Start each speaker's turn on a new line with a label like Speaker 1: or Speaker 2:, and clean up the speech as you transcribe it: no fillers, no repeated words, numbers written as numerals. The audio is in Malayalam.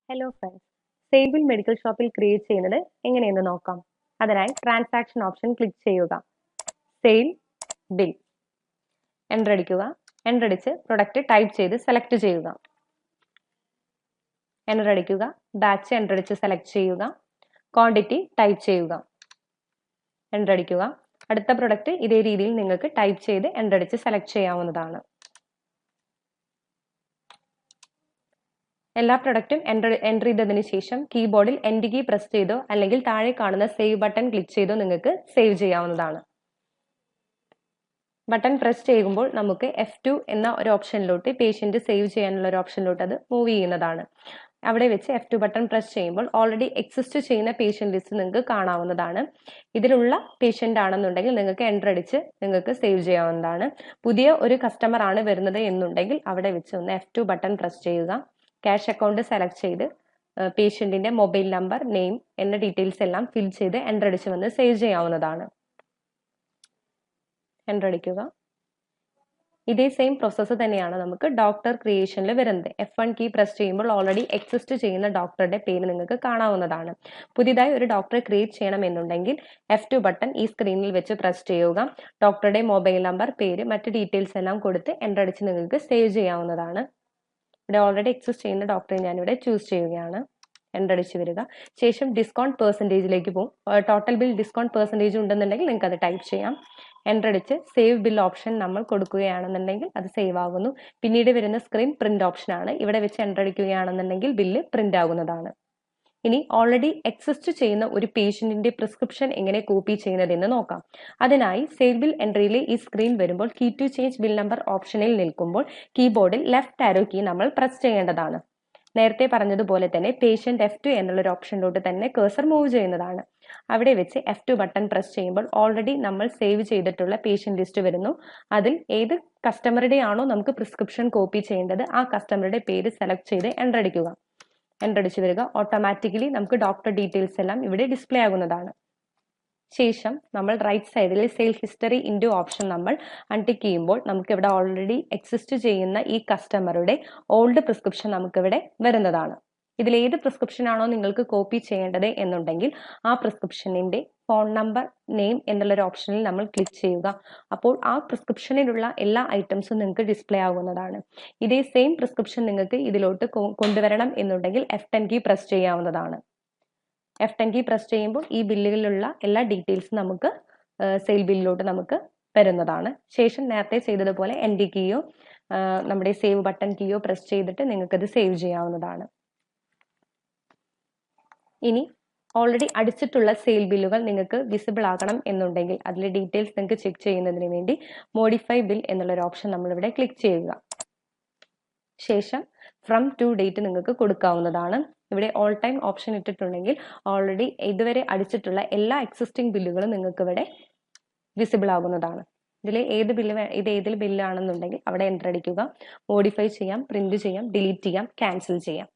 Speaker 1: Hello friends, sale bill medical ഷോപ്പിൽ ക്രിയേറ്റ് ചെയ്യുന്നത് എങ്ങനെയെന്ന് നോക്കാം. അതിനായി ട്രാൻസാക്ഷൻ ഓപ്ഷൻ ക്ലിക്ക് ചെയ്യുക. സെയിൽ ബിൽ എൻ്റർ അടിക്കുക. എൻ്റർ അടിച്ച് പ്രൊഡക്റ്റ് ടൈപ്പ് ചെയ്ത് സെലക്ട് ചെയ്യുക. എൻ്റർ അടിക്കുക. ബാച്ച് എൻ്റർ അടിച്ച് സെലക്ട് ചെയ്യുക. ക്വാണ്ടിറ്റി ടൈപ്പ് ചെയ്യുക. എൻ്റർ അടിക്കുക. അടുത്ത പ്രൊഡക്റ്റ് ഇതേ രീതിയിൽ നിങ്ങൾക്ക് ടൈപ്പ് ചെയ്ത് എൻ്റർ അടിച്ച് സെലക്ട് ചെയ്യാവുന്നതാണ്. എല്ലാ പ്രൊഡക്റ്റും എൻ്റർ ചെയ്തതിന് ശേഷം കീബോർഡിൽ എൻഡ് കീ പ്രസ് ചെയ്തോ അല്ലെങ്കിൽ താഴെ കാണുന്ന സേവ് ബട്ടൺ ക്ലിക്ക് ചെയ്തോ നിങ്ങൾക്ക് സേവ് ചെയ്യാവുന്നതാണ്. ബട്ടൺ പ്രസ് ചെയ്യുമ്പോൾ നമുക്ക് F2 എന്ന ഒരു ഓപ്ഷനിലോട്ട് പേഷ്യന്റ് സേവ് ചെയ്യാനുള്ള ഒരു ഓപ്ഷനിലോട്ട് അത് മൂവ് ചെയ്യുന്നതാണ്. അവിടെ വെച്ച് F2 ബട്ടൺ പ്രസ് ചെയ്യുമ്പോൾ ഓൾറെഡി എക്സിസ്റ്റ് ചെയ്യുന്ന പേഷ്യന്റ് ലിസ്റ്റ് നിങ്ങൾക്ക് കാണാവുന്നതാണ്. ഇതിലുള്ള പേഷ്യന്റ് ആണെന്നുണ്ടെങ്കിൽ നിങ്ങൾക്ക് എൻ്റർ അടിച്ച് നിങ്ങൾക്ക് സേവ് ചെയ്യാവുന്നതാണ്. പുതിയ ഒരു കസ്റ്റമർ ആണ് വരുന്നത് എന്നുണ്ടെങ്കിൽ അവിടെ വെച്ച് ഒന്ന് F2 ബട്ടൺ പ്രസ് ചെയ്യുക. ക്യാഷ് അക്കൗണ്ട് സെലക്ട് ചെയ്ത് പേഷ്യന്റിന്റെ മൊബൈൽ നമ്പർ, നെയിം എന്ന ഡീറ്റെയിൽസ് എല്ലാം ഫിൽ ചെയ്ത് എൻ്റർ അടിച്ച് വന്ന് സേവ് ചെയ്യാവുന്നതാണ്. എൻ്റർ അടിക്കുക. ഇതേ സെയിം പ്രോസസ്സ് തന്നെയാണ് നമുക്ക് ഡോക്ടർ ക്രിയേഷനിൽ വരുന്നത്. F1 കീ പ്രസ് ചെയ്യുമ്പോൾ ഓൾറെഡി എക്സിസ്റ്റ് ചെയ്യുന്ന ഡോക്ടറുടെ പേര് നിങ്ങൾക്ക് കാണാവുന്നതാണ്. പുതിയതായി ഒരു ഡോക്ടറെ ക്രിയേറ്റ് ചെയ്യണമെന്നുണ്ടെങ്കിൽ F2 ബട്ടൺ ഈ സ്ക്രീനിൽ വെച്ച് പ്രസ് ചെയ്യുക. ഡോക്ടറുടെ മൊബൈൽ നമ്പർ, പേര്, മറ്റ് ഡീറ്റെയിൽസ് എല്ലാം കൊടുത്ത് എൻ്റർ അടിച്ച് നിങ്ങൾക്ക് സേവ് ചെയ്യാവുന്നതാണ്. ഇവിടെ ഓൾറെഡി എക്സിസ്റ്റ് ചെയ്യുന്ന ഡോക്ടറെ ഞാനിവിടെ ചൂസ് ചെയ്യുകയാണ്. എൻ്റർ അടിച്ച് വരിക. ശേഷം ഡിസ്കൗണ്ട് പെർസെൻറ്റേജിലേക്ക് പോകും. ടോട്ടൽ ബിൽ ഡിസ്കൗണ്ട് പെർസെൻറ്റേജ് ഉണ്ടെന്നുണ്ടെങ്കിൽ നിങ്ങൾക്ക് അത് ടൈപ്പ് ചെയ്യാം. എൻ്റർ അടിച്ച് സേവ് ബിൽ ഓപ്ഷൻ നമ്മൾ കൊടുക്കുകയാണെന്നുണ്ടെങ്കിൽ അത് സേവ് ആകുന്നു. പിന്നീട് വരുന്ന സ്ക്രീൻ പ്രിന്റ് ഓപ്ഷൻ ആണ്. ഇവിടെ വെച്ച് എൻ്റർ അടിക്കുകയാണെന്നുണ്ടെങ്കിൽ ബില്ല് പ്രിന്റ് ആകുന്നതാണ്. ഇനി ഓൾറെഡി എക്സിസ്റ്റ് ചെയ്യുന്ന ഒരു പേഷ്യന്റിന്റെ പ്രിസ്ക്രിപ്ഷൻ എങ്ങനെ കോപ്പി ചെയ്യുന്നതെന്ന് നോക്കാം. അതിനായി സെയിൽ ബിൽ എൻട്രിയിലെ ഈ സ്ക്രീൻ വരുമ്പോൾ key to change bill number ഓപ്ഷനിൽ നിൽക്കുമ്പോൾ കീബോർഡിൽ ലെഫ്റ്റ് ആരോ കീ നമ്മൾ പ്രസ് ചെയ്യേണ്ടതാണ്. നേരത്തെ പറഞ്ഞതുപോലെ തന്നെ പേഷ്യന്റ് F2 എന്നുള്ള ഒരു ഓപ്ഷനിലോട്ട് തന്നെ കേഴ്സർ മൂവ് ചെയ്യുന്നതാണ്. അവിടെ വെച്ച് F2 ബട്ടൺ പ്രസ് ചെയ്യുമ്പോൾ ഓൾറെഡി നമ്മൾ സേവ് ചെയ്തിട്ടുള്ള പേഷ്യന്റ് ലിസ്റ്റ് വരുന്നു. അതിൽ ഏത് കസ്റ്റമറുടെ ആണോ നമുക്ക് പ്രിസ്ക്രിപ്ഷൻ കോപ്പി ചെയ്യേണ്ടത് ആ കസ്റ്റമറുടെ പേര് സെലക്ട് ചെയ്ത് എൻ്റർ അടിക്കുക. എൻ്റർ അടിച്ച് വരിക. ഓട്ടോമാറ്റിക്കലി നമുക്ക് ഡോക്ടർ ഡീറ്റെയിൽസ് എല്ലാം ഇവിടെ ഡിസ്പ്ലേ ആകുന്നതാണ്. ശേഷം നമ്മൾ റൈറ്റ് സൈഡിലെ സെയിൽ ഹിസ്റ്ററി ഇൻറ്റു ഓപ്ഷൻ നമ്മൾ അൺടിക്ക് ചെയ്യുമ്പോൾ നമുക്ക് ഇവിടെ ഓൾറെഡി എക്സിസ്റ്റ് ചെയ്യുന്ന ഈ കസ്റ്റമറുടെ ഓൾഡ് പ്രിസ്ക്രിപ്ഷൻ നമുക്കിവിടെ വരുന്നതാണ്. ഇതിൽ ഏത് പ്രിസ്ക്രിപ്ഷൻ ആണോ നിങ്ങൾക്ക് കോപ്പി ചെയ്യേണ്ടത് എന്നുണ്ടെങ്കിൽ ആ പ്രിസ്ക്രിപ്ഷനിന്റെ ഫോൺ നമ്പർ, നെയിം എന്നുള്ളൊരു ഓപ്ഷനിൽ നമ്മൾ ക്ലിക്ക് ചെയ്യുക. അപ്പോൾ ആ പ്രിസ്ക്രിപ്ഷനിലുള്ള എല്ലാ ഐറ്റംസും നിങ്ങൾക്ക് ഡിസ്പ്ലേ ആകുന്നതാണ്. ഇതേ സെയിം പ്രിസ്ക്രിപ്ഷൻ നിങ്ങൾക്ക് ഇതിലോട്ട് കൊണ്ടുവരണം എന്നുണ്ടെങ്കിൽ F10 കീ പ്രസ് ചെയ്യാവുന്നതാണ്. F10 കീ പ്രസ് ചെയ്യുമ്പോൾ ഈ ബില്ലുകളിലുള്ള എല്ലാ ഡീറ്റെയിൽസും നമുക്ക് സെയിൽ ബില്ലിലോട്ട് നമുക്ക് വരുന്നതാണ്. ശേഷം നേരത്തെ ചെയ്തതുപോലെ എൻഡ് കീയോ നമ്മുടെ സേവ് ബട്ടൺ കീയോ പ്രസ് ചെയ്തിട്ട് നിങ്ങൾക്കത് സേവ് ചെയ്യാവുന്നതാണ്. ഇനി ഓൾറെഡി അടിച്ചിട്ടുള്ള സെയിൽ ബില്ലുകൾ നിങ്ങൾക്ക് വിസിബിൾ ആകണം എന്നുണ്ടെങ്കിൽ അതിലെ ഡീറ്റെയിൽസ് നിങ്ങൾക്ക് ചെക്ക് ചെയ്യുന്നതിന് വേണ്ടി മോഡിഫൈ ബിൽ എന്നുള്ളൊരു ഓപ്ഷൻ നമ്മളിവിടെ ക്ലിക്ക് ചെയ്യുക. ശേഷം ഫ്രം ടു ഡേറ്റ് നിങ്ങൾക്ക് കൊടുക്കാവുന്നതാണ്. ഇവിടെ ഓൾ ടൈം ഓപ്ഷൻ ഇട്ടിട്ടുണ്ടെങ്കിൽ ഓൾറെഡി ഇതുവരെ അടിച്ചിട്ടുള്ള എല്ലാ എക്സിസ്റ്റിംഗ് ബില്ലുകളും നിങ്ങൾക്ക് ഇവിടെ വിസിബിൾ ആകുന്നതാണ്. ഏതിൽ ബില്ലാണെന്നുണ്ടെങ്കിൽ അവിടെ എൻ്റർ അടിക്കുക. മോഡിഫൈ ചെയ്യാം, പ്രിന്റ് ചെയ്യാം, ഡിലീറ്റ് ചെയ്യാം, ക്യാൻസൽ ചെയ്യാം.